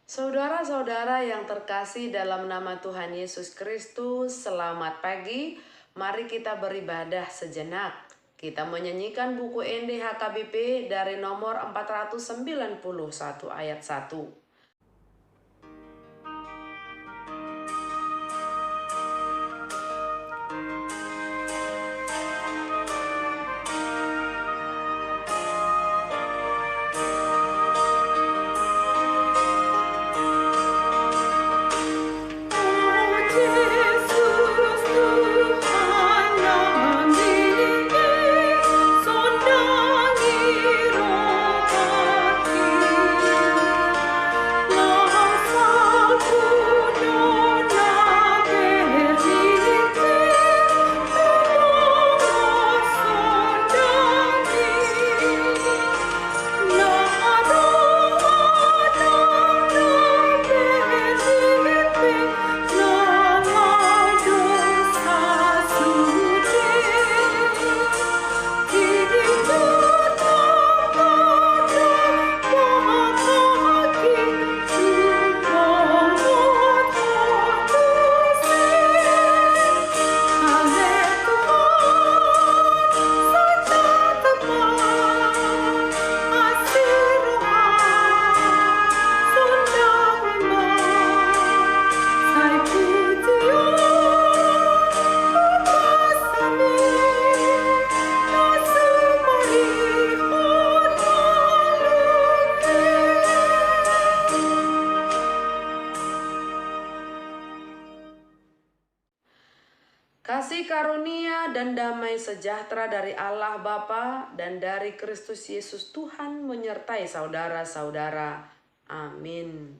Saudara-saudara yang terkasih dalam nama Tuhan Yesus Kristus, selamat pagi. Mari kita beribadah sejenak. Kita menyanyikan buku NDHKBP dari nomor 491 ayat 1. Kasih karunia dan damai sejahtera dari Allah Bapa dan dari Kristus Yesus Tuhan menyertai saudara-saudara. Amin.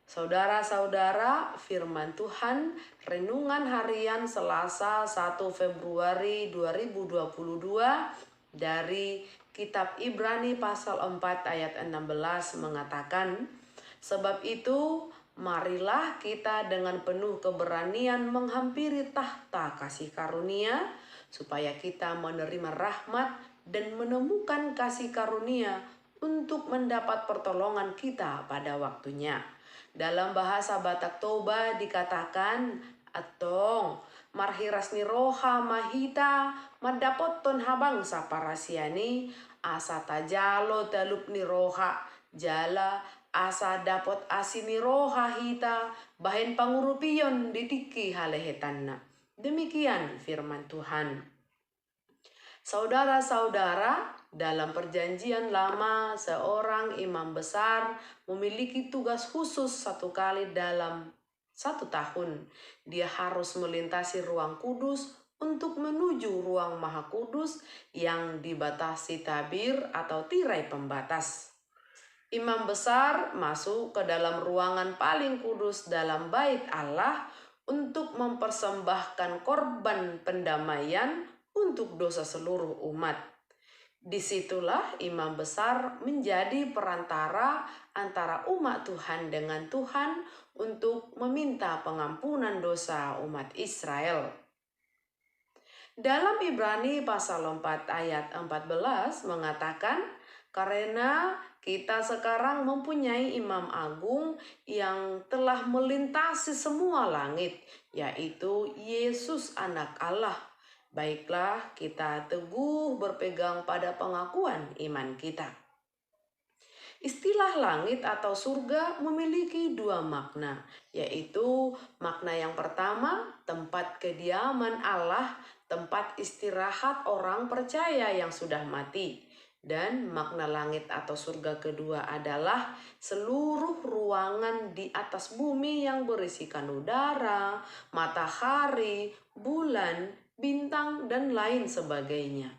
Saudara-saudara, firman Tuhan renungan harian Selasa 1 Februari 2022 dari kitab Ibrani pasal 4 ayat 16 mengatakan, "Sebab itu marilah kita dengan penuh keberanian menghampiri tahta kasih karunia, supaya kita menerima rahmat dan menemukan kasih karunia untuk mendapat pertolongan kita pada waktunya." Dalam bahasa Batak Toba dikatakan, "Atong marhirasni roha mahita madapoton habang saparasiani asa tajalo talup ni roha jala asa dapot asini roha hita bahen pangurupion ditiki halehetanna." Demikian firman Tuhan. Saudara-saudara, dalam perjanjian lama seorang imam besar memiliki tugas khusus satu kali dalam 1 tahun. Dia harus melintasi ruang kudus untuk menuju ruang maha kudus yang dibatasi tabir atau tirai pembatas. Imam besar masuk ke dalam ruangan paling kudus dalam bait Allah untuk mempersembahkan korban pendamaian untuk dosa seluruh umat. Disitulah imam besar menjadi perantara antara umat Tuhan dengan Tuhan untuk meminta pengampunan dosa umat Israel. Dalam Ibrani pasal 4 ayat 14 mengatakan, "Karena kita sekarang mempunyai imam agung yang telah melintasi semua langit, yaitu Yesus anak Allah. Baiklah kita teguh berpegang pada pengakuan iman kita." Istilah langit atau surga memiliki dua makna, yaitu makna yang pertama, tempat kediaman Allah, tempat istirahat orang percaya yang sudah mati. Dan makna langit atau surga kedua adalah seluruh ruangan di atas bumi yang berisikan udara, matahari, bulan, bintang, dan lain sebagainya.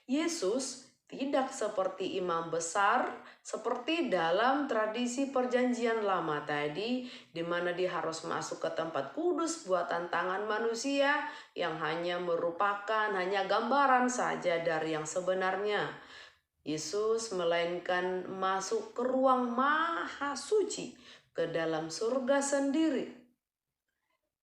Yesus tidak seperti imam besar, seperti dalam tradisi perjanjian lama tadi, di mana dia harus masuk ke tempat kudus buatan tangan manusia yang hanya merupakan gambaran saja dari yang sebenarnya. Yesus melainkan masuk ke ruang maha suci, ke dalam surga sendiri.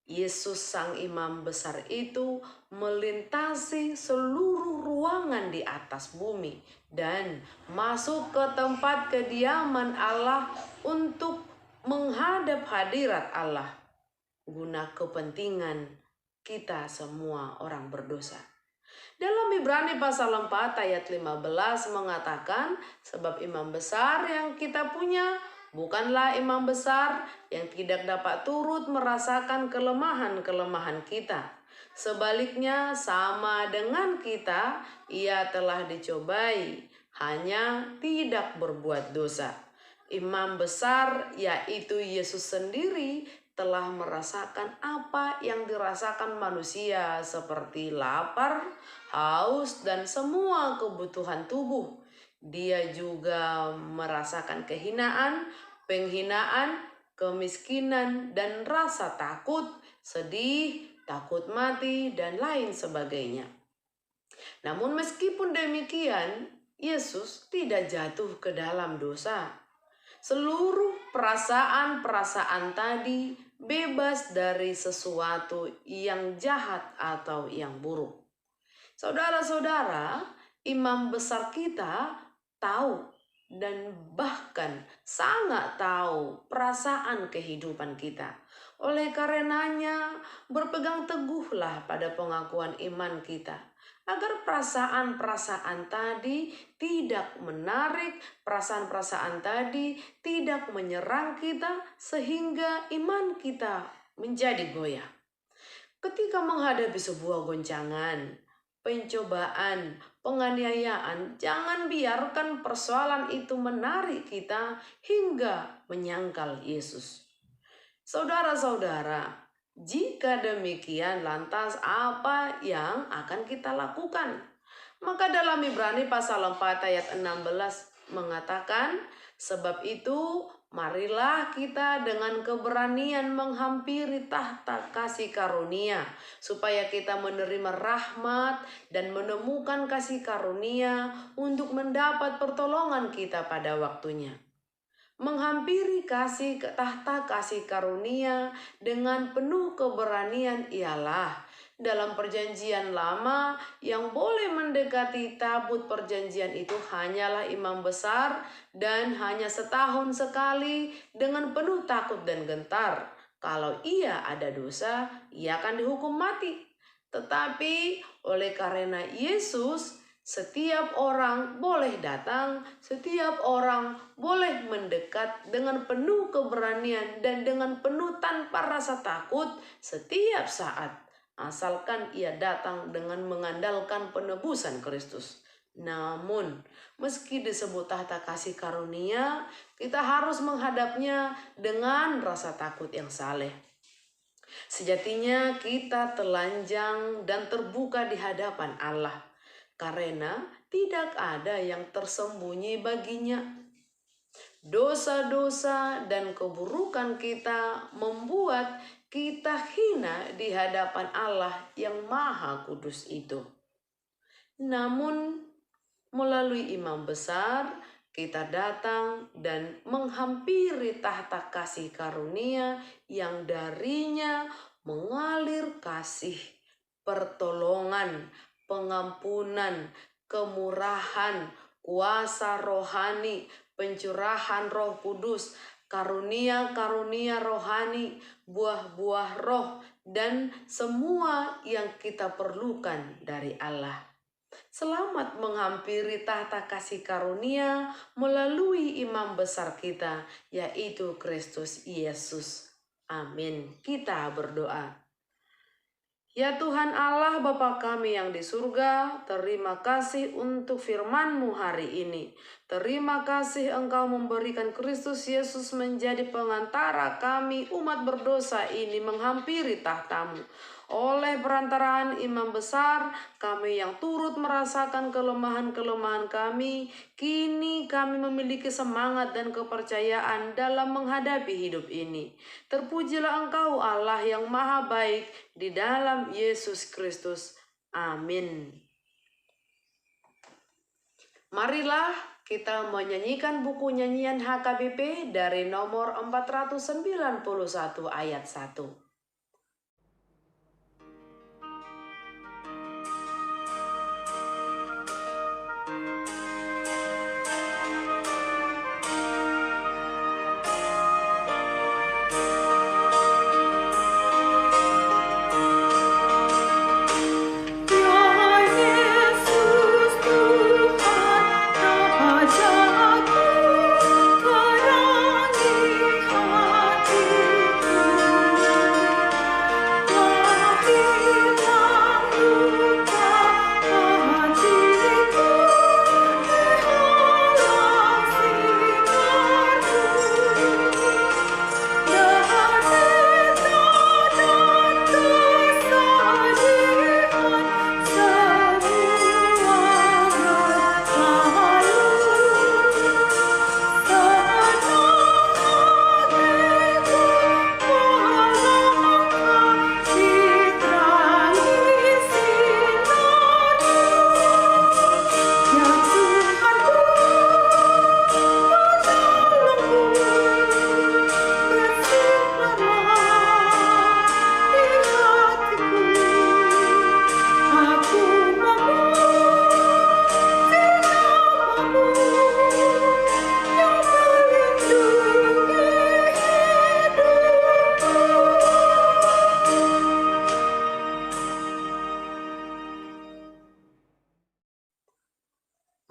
Yesus sang imam besar itu melintasi seluruh ruangan di atas bumi dan masuk ke tempat kediaman Allah untuk menghadap hadirat Allah guna kepentingan kita semua orang berdosa. Dalam Ibrani pasal 4 ayat 15 mengatakan, sebab imam besar yang kita punya bukanlah imam besar yang tidak dapat turut merasakan kelemahan-kelemahan kita. Sebaliknya sama dengan kita, ia telah dicobai, hanya tidak berbuat dosa. Imam besar yaitu Yesus sendiri telah merasakan apa yang dirasakan manusia seperti lapar, haus, dan semua kebutuhan tubuh. Dia juga merasakan kehinaan, penghinaan, kemiskinan, dan rasa takut, sedih, takut mati, dan lain sebagainya. Namun meskipun demikian, Yesus tidak jatuh ke dalam dosa. Seluruh perasaan-perasaan tadi bebas dari sesuatu yang jahat atau yang buruk. Saudara-saudara, imam besar kita tahu dan bahkan sangat tahu perasaan kehidupan kita. Oleh karenanya, berpegang teguhlah pada pengakuan iman kita, agar perasaan-perasaan tadi tidak menarik, perasaan-perasaan tadi tidak menyerang kita sehingga iman kita menjadi goyah. Ketika menghadapi sebuah goncangan, pencobaan, penganiayaan, jangan biarkan persoalan itu menarik kita hingga menyangkal Yesus. Saudara-saudara, jika demikian, lantas apa yang akan kita lakukan? Maka dalam Ibrani pasal 4 ayat 16 mengatakan, sebab itu marilah kita dengan keberanian menghampiri tahta kasih karunia, supaya kita menerima rahmat dan menemukan kasih karunia untuk mendapat pertolongan kita pada waktunya. Menghampiri tahta kasih karunia dengan penuh keberanian ialah dalam perjanjian lama yang boleh mendekati tabut perjanjian itu hanyalah imam besar dan hanya setahun sekali dengan penuh takut dan gentar. Kalau ia ada dosa, ia akan dihukum mati. Tetapi oleh karena Yesus, setiap orang boleh datang, setiap orang boleh mendekat dengan penuh keberanian dan dengan penuh tanpa rasa takut setiap saat, asalkan ia datang dengan mengandalkan penebusan Kristus. Namun, meski disebut tahta kasih karunia, kita harus menghadapnya dengan rasa takut yang saleh. Sejatinya kita telanjang dan terbuka di hadapan Allah, karena tidak ada yang tersembunyi baginya. Dosa-dosa dan keburukan kita membuat kita hina di hadapan Allah yang Maha Kudus itu. Namun, melalui imam besar, kita datang dan menghampiri tahta kasih karunia yang darinya mengalir kasih, pertolongan, pengampunan, kemurahan, kuasa rohani, pencurahan Roh Kudus, karunia-karunia rohani, buah-buah roh, dan semua yang kita perlukan dari Allah. Selamat menghampiri tahta kasih karunia melalui imam besar kita, yaitu Kristus Yesus. Amin. Kita berdoa. Ya Tuhan Allah Bapa kami yang di surga, terima kasih untuk firman-Mu hari ini. Terima kasih Engkau memberikan Kristus Yesus menjadi pengantara kami umat berdosa ini menghampiri tahta-Mu. Oleh perantaraan imam besar, kami yang turut merasakan kelemahan-kelemahan kami, kini kami memiliki semangat dan kepercayaan dalam menghadapi hidup ini. Terpujilah Engkau Allah yang maha baik di dalam Yesus Kristus. Amin. Marilah kita menyanyikan buku nyanyian HKBP dari nomor 491 ayat 1.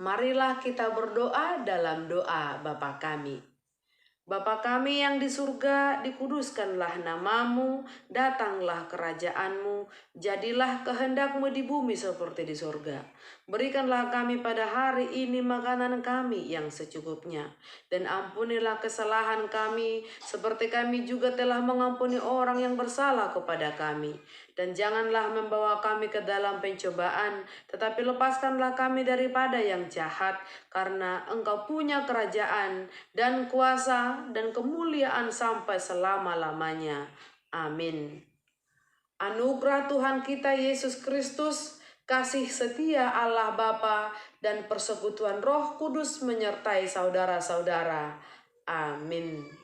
Marilah kita berdoa dalam doa Bapa kami. Bapa kami yang di surga, dikuduskanlah namamu, datanglah kerajaanmu, jadilah kehendakmu di bumi seperti di surga. Berikanlah kami pada hari ini makanan kami yang secukupnya, dan ampunilah kesalahan kami, seperti kami juga telah mengampuni orang yang bersalah kepada kami. Dan janganlah membawa kami ke dalam pencobaan, tetapi lepaskanlah kami daripada yang jahat, karena Engkau punya kerajaan dan kuasa dan kemuliaan sampai selama-lamanya. Amin. Anugerah Tuhan kita Yesus Kristus, kasih setia Allah Bapa, dan persekutuan Roh Kudus menyertai saudara-saudara. Amin.